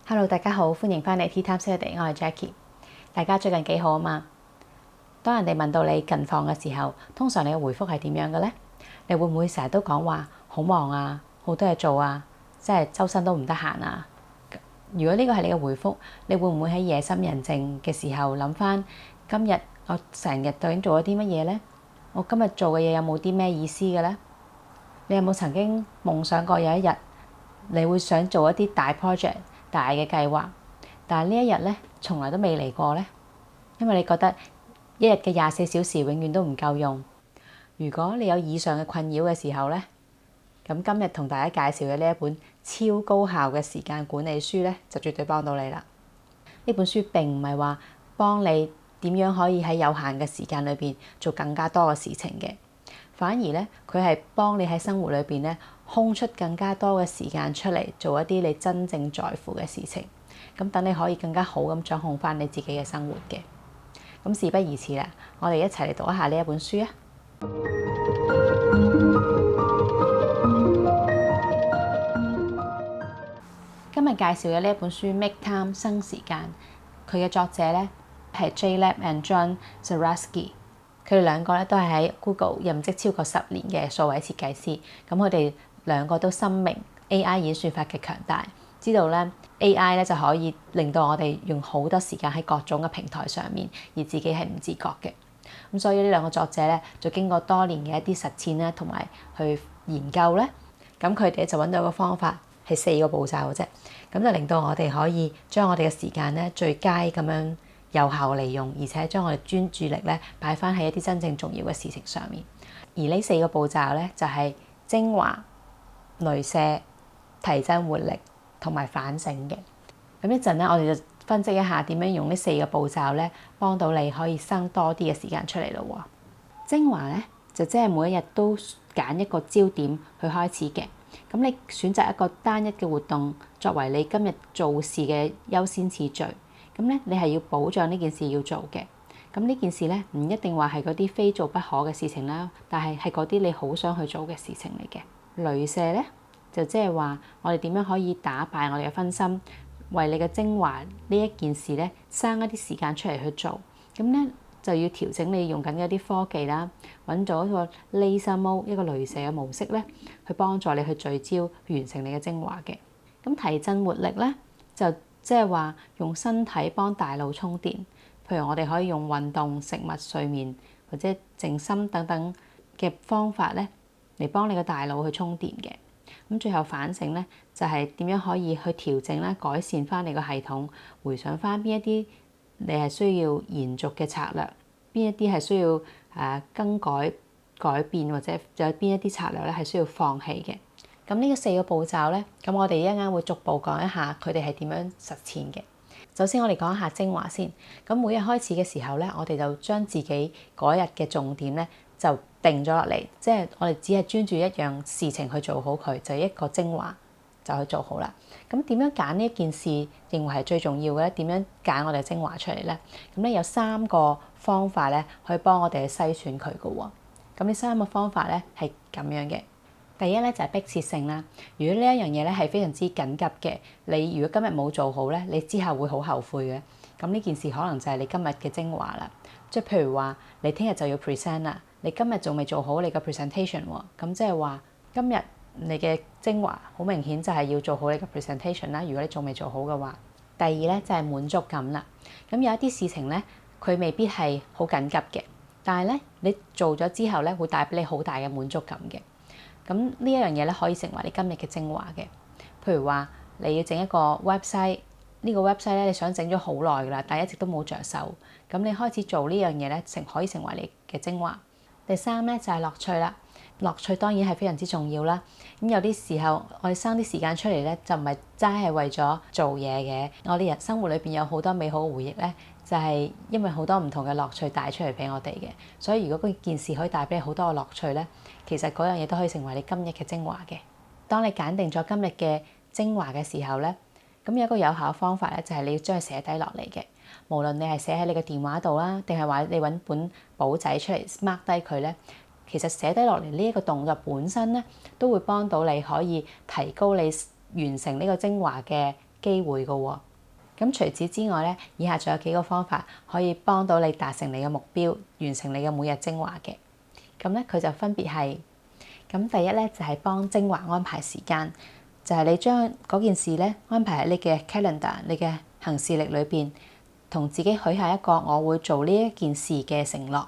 Hello，大家好，歡迎翻嚟 Tea Time Saturday，我係 Jackie。大家最近幾好啊嘛？當人哋問到你近況嘅時候，通常你嘅回覆係點樣嘅呢？你會唔會成日都講話好忙啊，好多嘢做啊，即係周身都唔得閒啊？如果呢個係你嘅回覆，你會唔會喺夜深人靜嘅時候諗翻今日我成日究竟做咗啲乜嘢呢？我今日做嘅嘢有冇啲咩意思嘅呢？你有冇曾經夢想過有一日你會想做一啲大 project、大嘅計劃，但係呢一日咧，從來都未嚟過咧，因為你覺得一日嘅24小時永遠都唔夠用。如果你有以上嘅困擾嘅時候咧，咁今日同大家介紹嘅呢一本超高效嘅時間管理書咧，就絕對幫到你啦。呢本書並唔係話幫你點樣可以喺有限嘅時間裏邊做更加多嘅事情嘅，反而咧佢係幫你喺生活裏邊咧空出更加多嘅時間出嚟，做一啲你真正在乎嘅事情。咁等你可以更加好咁掌控翻你自己嘅生活嘅。咁事不宜遲啦，我哋一齊嚟讀一下呢一本書啊！今日介紹嘅呢一本書《Make Time 生時間》，佢嘅作者咧係 Jay Lab and John Zeratsky。佢哋兩個咧都係喺 Google 任職超過10年嘅數位設計師。咁佢哋兩個都深明 AI 演算法嘅強大，知道咧 AI 咧就可以令到我哋用好多時間喺各種嘅平台上面，而自己係唔自覺嘅。咁所以呢兩個作者咧就經過多年嘅一啲實踐咧，同埋去研究咧，咁佢哋就揾到一個方法係4個步驟嘅啫。咁就令到我哋可以將我哋嘅時間咧最佳咁樣有效利用，而且將我哋專注力咧擺翻喺一啲真正重要嘅事情上面。而呢4個步驟咧就係精華、雷射、提振活力同埋反省嘅。咁一陣咧，我哋就分析一下點樣用呢4個步驟咧，幫到你可以生多啲嘅時間出嚟咯喎。精華咧就即係每一日都揀一個焦點去開始嘅。咁你選擇一個單一嘅活動作為你今日做事嘅優先次序。咁咧，你係要保障呢件事要做嘅。咁呢件事咧，唔一定話係嗰啲非做不可嘅事情啦，但係係嗰啲你好想去做嘅事情嚟嘅。雷射咧，就即係話我哋點樣可以打敗我哋嘅分心，為你嘅精華呢一件事咧，生一啲時間出嚟去做。咁咧就要調整你用緊嘅一啲科技啦，揾咗一個 laser mode 一個雷射嘅模式咧，去幫助你去聚焦完成你嘅精華嘅。咁提振活力咧，就即係話用身體幫大腦充電，譬如我哋可以用運動、食物、睡眠或者靜心等等嘅方法咧，嚟幫你個大腦去充電嘅。咁最後反省咧，就係點樣可以去調整啦、改善翻你個系統，回想翻邊一啲你係需要延續嘅策略，邊一啲係需要更改、改變，或者有邊一啲策略咧係需要放棄嘅。咁呢個4個步驟咧，咁我哋一陣間會逐步講一下佢哋係點樣實踐嘅。首先我哋講一下精華先。咁每日開始嘅時候咧，我哋就將自己嗰日嘅重點咧就定咗落嚟，即係我哋只係專注一樣事情去做好佢，就係一個精華就去做好啦。咁點樣揀呢一件事認為係最重要嘅咧？點樣揀我哋嘅精華出嚟咧？咁咧有3個方法咧，可以幫我哋去篩選佢嘅喎。咁呢3個方法咧係咁樣嘅。第一咧就係迫切性啦。如果呢一樣嘢咧係非常之緊急嘅，你如果今日冇做好咧，你之後會好後悔嘅。咁呢件事可能就係你今日嘅精華啦。即係譬如話，你聽日就要 present 啦，你今日仲未做好你個 presentation 喎，咁即係話今日你嘅精華好明顯就係要做好你個 presentation 啦。如果你仲未做好嘅話，第二咧就係滿足感啦。咁有一啲事情咧，佢未必係好緊急嘅，但係咧你做咗之後咧，會帶俾你好大嘅滿足感嘅。咁呢一樣嘢咧，可以成為你今日嘅精華嘅。譬如話，你要整一個 website，呢個 website 咧，你想整咗好耐噶啦，但係一直都冇着手。咁你開始做呢樣嘢咧，可以成為你嘅精華。第三咧就係樂趣啦。樂趣當然係非常之重要啦。咁有啲時候，我哋生啲時間出嚟咧，就唔係齋係為咗做嘢嘅。我哋人生活裏邊有好多美好嘅回憶咧，就係因為好多唔同嘅樂趣帶出嚟俾我哋嘅。所以如果嗰件事可以帶俾你好多嘅樂趣咧，其實嗰樣嘢都可以成為你今日嘅精華嘅。當你揀定咗今日嘅精華嘅時候咧，咁有一個有效方法咧，就係你要將佢寫低落嚟嘅。無論你係寫喺你嘅電話度啦，定係話你揾本簿仔出嚟 mark 低佢咧，其實寫低落嚟呢一個動作本身咧，都會幫到你可以提高你完成呢個精華嘅機會㗎喎。咁除此之外咧，以下仲有幾個方法可以幫到你達成你嘅目標，完成你嘅每日精華嘅。咁咧佢就分別係，咁第一咧就係幫精華安排時間，就係你將嗰件事咧安排喺你嘅 calendar， 你嘅行事曆裏邊，同自己許下一個我會做呢一件事嘅承諾。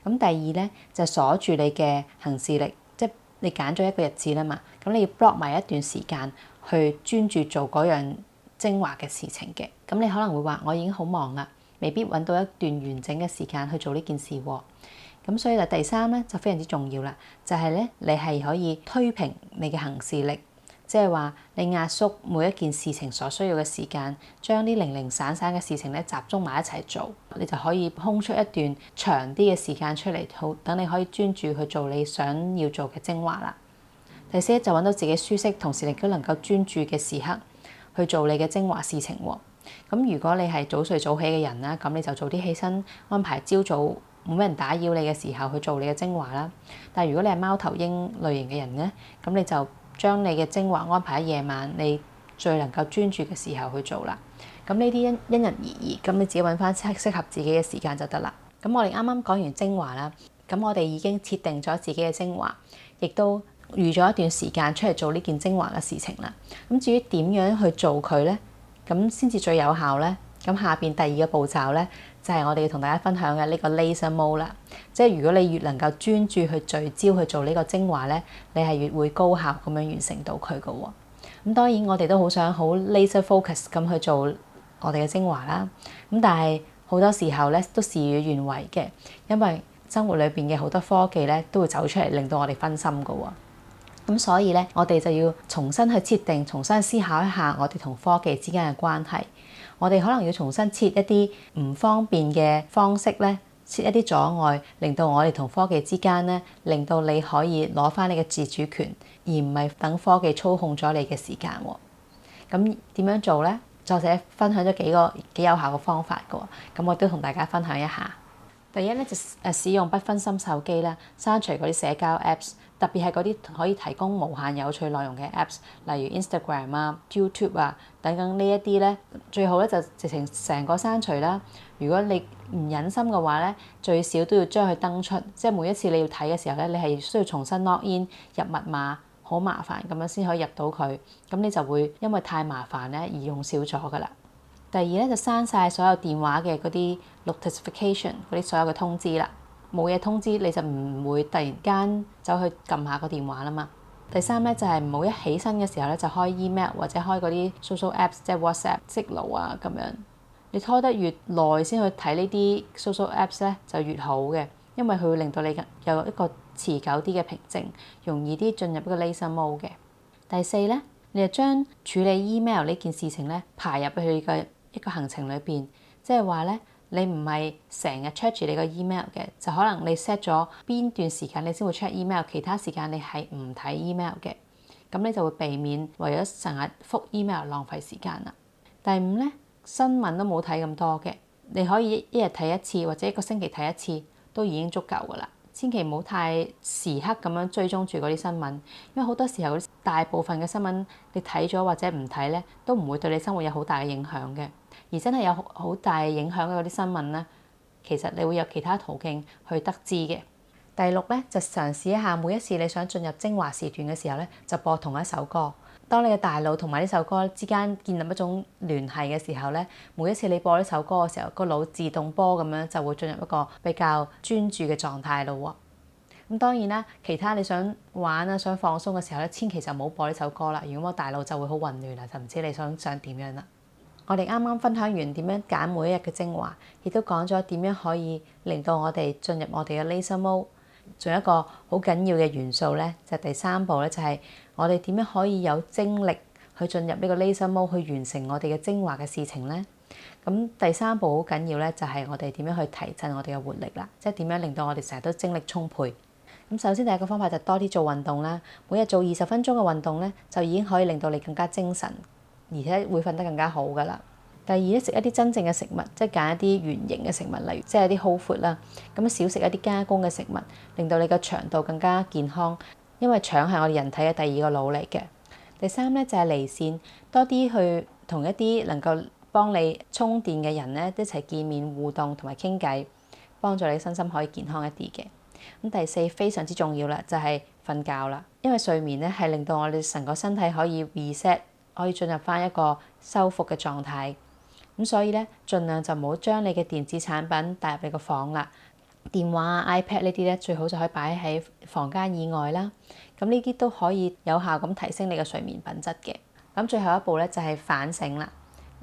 咁第二咧就鎖住你嘅行事曆，即係你揀咗一個日子啦嘛，咁你要 block 埋一段時間去專注做嗰樣精華嘅事情嘅。咁你可能會話我已經好忙啦，未必揾到一段完整嘅時間去做呢件事喎。咁所以就第三咧就非常之重要啦，就係咧你係可以推平你嘅行事曆，即係話你壓縮每一件事情所需要嘅時間，將啲零零散散嘅事情咧集中埋一齊做，你就可以空出一段長啲嘅時間出嚟，好等你可以專注去做你想要做嘅精華啦。第四就揾到自己舒適，同時亦都能夠專注嘅時刻去做你嘅精華事情喎。咁如果你係早睡早起嘅人啦，咁你就早啲起身，安排朝早冇咩人打擾你嘅時候去做你嘅精華啦。但係如果你係貓頭鷹類型嘅人咧，咁你就將你嘅精華安排喺夜晚，你最能夠專注嘅時候去做啦。咁呢啲因人而異，咁你自己揾翻適合自己嘅時間就得啦。咁我哋啱啱講完精華啦，咁我哋已經設定咗自己嘅精華，亦都預咗一段時間出嚟做呢件精華嘅事情啦。咁至於點樣去做佢咧，咁先至最有效咧？咁下邊第二個步驟咧，就係我哋要同大家分享嘅呢個 laser mode 啦。即係如果你越能夠專注去聚焦去做呢個精華咧，你係越會高效咁樣完成到佢㗎喎。咁當然我哋都好想好 laser focus 咁去做我哋嘅精華啦。咁但係好多時候咧都事與願違嘅，因為生活裏邊嘅好多科技咧都會走出嚟，令到我哋分心㗎喎。咁所以咧，我哋就要重新去設定，重新思考一下我哋同科技之間嘅關係。我哋可能要重新設一啲唔方便嘅方式咧，設一啲阻礙，令到我哋同科技之間咧，令到你可以攞翻你嘅自主權，而唔係等科技操控咗你嘅時間喎。咁點樣做咧？作者分享咗幾個幾有效嘅方法㗎喎，咁我都同大家分享一下。第一咧就使用不分心手機啦，刪除嗰啲社交 Apps， 特別係嗰啲可以提供無限有趣內容嘅 Apps， 例如 Instagram 啊、YouTube 啊等等呢一啲咧，最好咧就直情成個刪除啦。如果你唔忍心嘅話咧，最少都要將佢登出，即係每一次你要睇嘅時候咧，你係需要重新 log in 入密碼，好麻煩咁樣先可以入到佢，咁你就會因為太麻煩咧而用少咗噶啦。第二咧就刪晒所有電話嘅嗰啲 notification 嗰啲所有嘅通知啦，冇嘢通知你就唔會突然間走去撳下個電話啦嘛。第三咧就係唔好一起身嘅時候咧就開 email 或者開嗰啲 social apps， 即係 WhatsApp、Signal 啊咁樣。你拖得越耐先去睇呢啲 social apps 咧就越好嘅，因為佢會令到你有一個持久啲嘅平靜，容易啲進入一個 laser mode 嘅。第四咧，你就將處理 email 呢件事情咧排入去嘅一個行程裏邊，即係話咧，你唔係成日 check 住你個 email 嘅，就可能你 set 咗邊段時間你先會 check email， 其他時間你係唔睇 email 嘅，咁你就會避免為咗成日覆 email 浪費時間啦。第五咧，新聞都冇睇咁多嘅，你可以一日睇一次或者一個星期睇一次都已經足夠噶啦。千祈唔好太時刻咁樣追蹤住嗰啲新聞，因為好多時候大部分嘅新聞你睇咗或者唔睇咧，都唔會對你生活有好大嘅影響嘅。而真係有好大影響嘅嗰啲新聞咧，其實你會有其他途徑去得知嘅。第六咧，就嘗試一下每一次你想進入精華時段嘅時候咧，就播同一首歌。當你嘅大腦同埋呢首歌之間建立一種聯繫嘅時候咧，每一次你播呢首歌嘅時候，個腦自動波咁樣就會進入一個比較專注嘅狀態咯喎。咁當然啦，其他你想玩啊、想放鬆嘅時候咧，千祈就唔好播呢首歌啦。如果我大腦就會好混亂啦，就唔知你想點樣啦。我哋啱啱分享完點樣揀每一日嘅精華，亦都講咗點樣可以令到我哋進入我哋嘅 laser mode。仲有一個好緊要嘅元素咧，就係第三步咧，就係我哋點樣可以有精力去進入呢個 laser mode，去完成我哋嘅精華嘅事情咧。咁第三步好緊要咧，就係我哋點樣去提振我哋嘅活力啦，即係點樣令到我哋成日都精力充沛。咁首先第一個方法就多啲做運動啦，每日做20分鐘嘅運動咧，就已經可以令到你更加精神，而且會瞓得更加好噶啦。第二咧，食一啲真正嘅食物，即係揀一啲原形嘅食物，例如即係啲 whole food啦。咁少食一啲加工嘅食物，令到你個腸道更加健康，因為腸係我哋人體嘅第二個腦嚟嘅。第三咧就係離線，多啲去同一啲能夠幫你充電嘅人咧一齊見面互動同埋傾偈，幫助你身心可以健康一啲嘅。咁第四非常之重要啦，就係瞓覺啦，因為睡眠咧係令到我哋成個身體可以 reset，可以進入翻一個修復嘅狀態。咁所以咧，盡量就唔好將你嘅電子產品帶入你個房啦。電話啊、iPad 呢啲咧，最好就可以擺喺房間以外啦。咁呢啲都可以有效咁提升你嘅睡眠品質嘅。咁最後一步咧就係反省啦。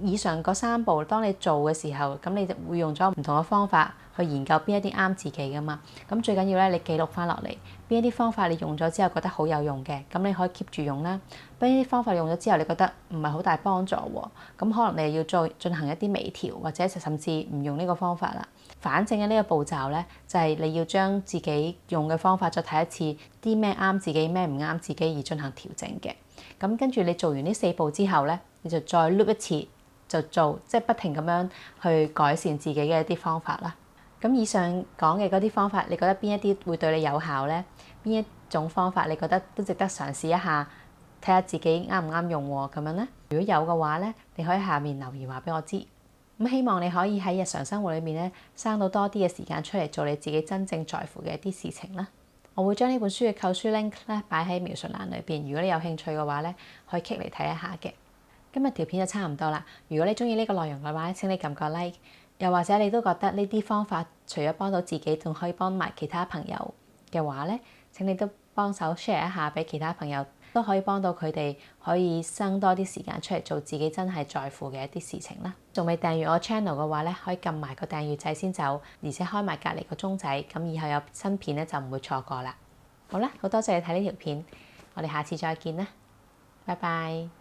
以上嗰3步，當你做嘅時候，咁你就會用咗唔同嘅方法去研究邊一啲啱自己噶嘛。咁最緊要咧，你記錄翻落嚟，邊一啲方法你用咗之後覺得好有用嘅，咁你可以 keep 住用啦。邊一啲方法用咗之後你覺得唔係好大幫助喎，咁可能你要再進行一啲微調，或者甚至唔用呢個方法啦。反正嘅呢個步驟咧，就係你要將自己用嘅方法再睇一次，啲咩啱自己，咩唔啱自己而進行調整嘅。咁跟住你做完呢4步之後咧，你就再 loop 一次。就做，即係不停咁樣去改善自己嘅一啲方法啦。咁以上講嘅嗰啲方法，你覺得邊一啲會對你有效呢？邊一種方法你覺得都值得嘗試一下，睇下自己啱唔啱用喎？咁樣呢，如果有嘅話呢，你可以下面留言話俾我知。咁希望你可以喺日常生活裏面呢，生到多啲嘅時間出嚟做你自己真正在乎嘅一啲事情啦。我會將呢本書嘅購書 link 咧擺喺描述欄裏邊，如果你有興趣嘅話呢，可以 click 嚟睇一下嘅。今日條片就差唔多啦。如果你中意呢個內容嘅話，請你撳個 like。又或者你都覺得呢啲方法除咗幫到自己，仲可以幫埋其他朋友嘅話咧，請你都幫手 share 一下俾其他朋友，都可以幫到佢哋可以生多啲時間出嚟做自己真係在乎嘅一啲事情啦。仲未訂閱我 channel 嘅話咧，可以撳埋個訂閱掣先走，而且開埋隔離個鐘仔，咁以後有新片咧就唔會錯過啦。好啦，好多謝你睇呢條片，我哋下次再見啦，拜拜。